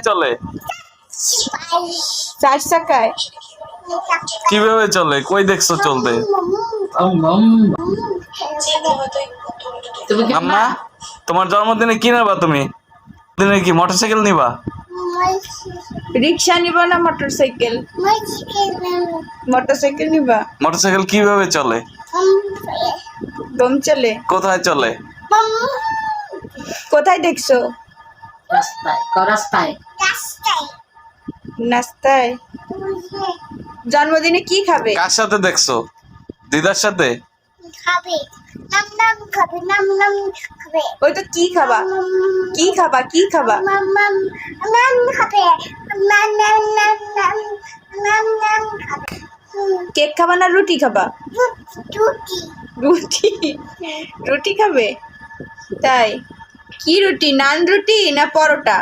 চলে? চার চাকায়। কিভাবে চলে? কই দেখছো চলতে? আম্মা, তোমার জন্মদিনে কি নেবা তুমি? দিনে কি মোটরসাইকেল নিবা? রিক্সা নিবা না মোটরসাইকেল? মোটরসাইকেল নিবা। মোটরসাইকেল কিভাবে চলে? দম চলে। কোথায় চলে? কোথায় দেখছো? রাস্তায়। নাস্তায়। জন্মদিনে কি খাবে? কার সাথে দেখছো? দিদার সাথে? ওই তো কি খাবা? কি খাবা? কি খাবা? কেক খাবা না রুটি খাবা? রুটি। রুটি খাবে? তাই? কি রুটি? নান রুটি না পরোটা?